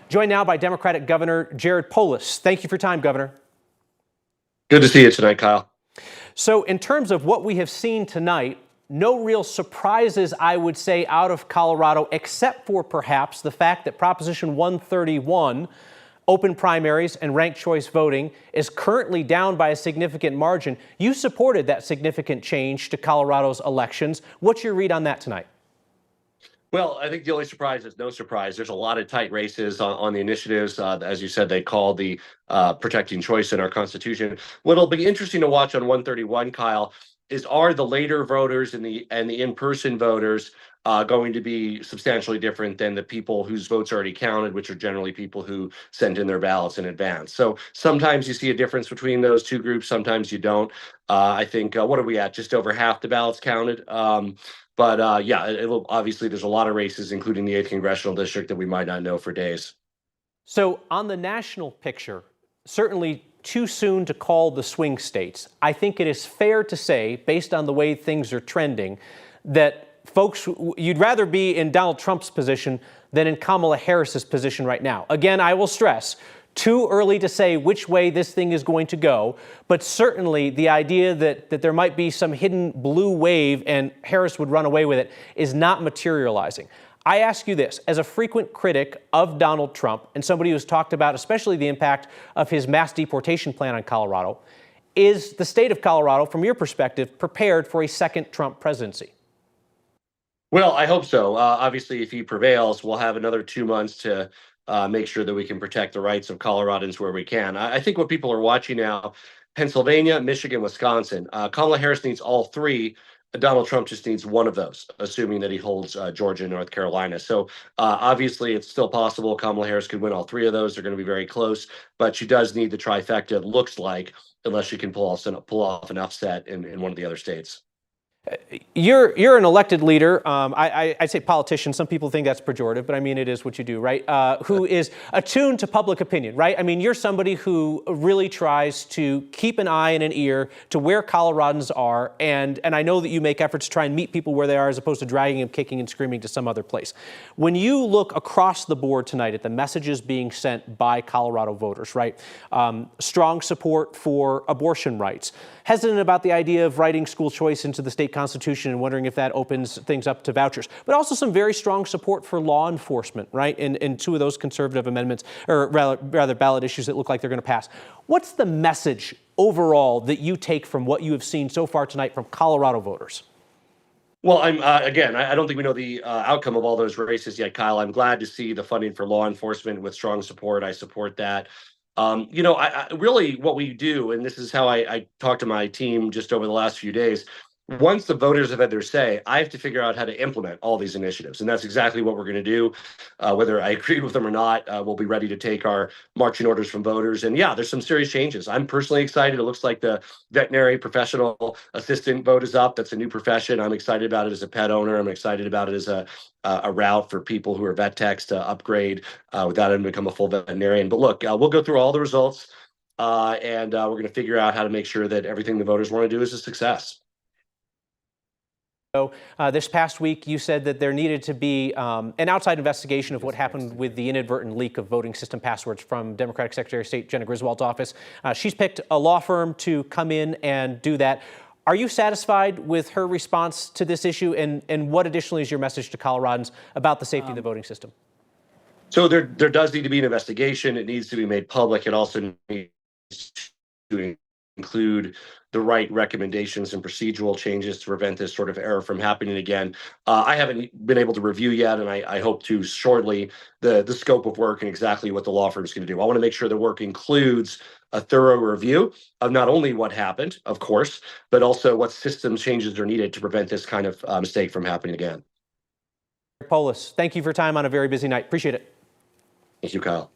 Joined now by Democratic Governor Jared Polis. Thank you for your time, Governor. Good to see you tonight, Kyle. So in terms of what we have seen tonight, no real surprises, I would say, out of Colorado, except for perhaps the fact that Proposition 131, open primaries and ranked choice voting, is currently down by a significant margin. You supported that significant change to Colorado's elections. What's your read on that tonight? Well, I think the only surprise is no surprise. There's a lot of tight races on the initiatives. As you said, they call the protecting choice in our Constitution. What'll be interesting to watch on 131, Kyle, is are the later voters and the in-person voters going to be substantially different than the people whose votes are already counted, which are generally people who sent in their ballots in advance. So sometimes you see a difference between those two groups, sometimes you don't. I think, what are we at? Just over half the ballots counted. But yeah, it'll obviously there's a lot of races, including the 8th congressional district, that we might not know for days. So on the national picture, certainly too soon to call the swing states. I think it is fair to say, based on the way things are trending, that folks, you'd rather be in Donald Trump's position than in Kamala Harris's position right now. Again, I will stress, too early to say which way this thing is going to go, but certainly the idea that there might be some hidden blue wave and Harris would run away with it is not materializing. I ask you this, as a frequent critic of Donald Trump and somebody who's talked about especially the impact of his mass deportation plan on Colorado, is the state of Colorado, from your perspective, prepared for a second Trump presidency? Well, I hope so. Obviously, if he prevails, we'll have another 2 months to make sure that we can protect the rights of Coloradans where we can. I think what people are watching now, Pennsylvania, Michigan, Wisconsin, Kamala Harris needs all three. Donald Trump just needs one of those, assuming that he holds Georgia and North Carolina. So obviously, it's still possible Kamala Harris could win all three of those. They're going to be very close, but she does need the trifecta, it looks like, unless she can pull off an upset in one of the other states. You're an elected leader. I'd say politician. Some people think that's pejorative, but I mean, it is what you do, right? Who is attuned to public opinion, right? I mean, you're somebody who really tries to keep an eye and an ear to where Coloradans are, and I know that you make efforts to try and meet people where they are as opposed to dragging them, kicking and screaming to some other place. When you look across the board tonight at the messages being sent by Colorado voters, right? Strong support for abortion rights, hesitant about the idea of writing school choice into the state constitution and wondering if that opens things up to vouchers, but also some very strong support for law enforcement, right? In two of those conservative amendments, or rather ballot issues that look like they're going to pass. What's the message overall that you take from what you have seen so far tonight from Colorado voters? Well, again, I don't think we know the outcome of all those races yet, Kyle. I'm glad to see the funding for law enforcement with strong support. I support that. I really what we do, and this is how I talk to my team just over the last few days. Once the voters have had their say, I have to figure out how to implement all these initiatives. And that's exactly what we're going to do. Whether I agree with them or not, we'll be ready to take our marching orders from voters. And yeah, there's some serious changes. I'm personally excited. It looks like the veterinary professional assistant vote is up. That's a new profession. I'm excited about it as a pet owner. I'm excited about it as a route for people who are vet techs to upgrade without having to become a full veterinarian. But look, we'll go through all the results and we're going to figure out how to make sure that everything the voters want to do is a success. So this past week, you said that there needed to be an outside investigation of what happened with the inadvertent leak of voting system passwords from Democratic Secretary of State Jenna Griswold's office. She's picked a law firm to come in and do that. Are you satisfied with her response to this issue? And what additionally is your message to Coloradans about the safety of the voting system? So there does need to be an investigation. It needs to be made public. It also needs to include the right recommendations and procedural changes to prevent this sort of error from happening again. I haven't been able to review yet, and I hope to shortly, the scope of work and exactly what the law firm is going to do. I want to make sure the work includes a thorough review of not only what happened, of course, but also what system changes are needed to prevent this kind of mistake from happening again. Polis, thank you for your time on a very busy night. Appreciate it. Thank you, Kyle.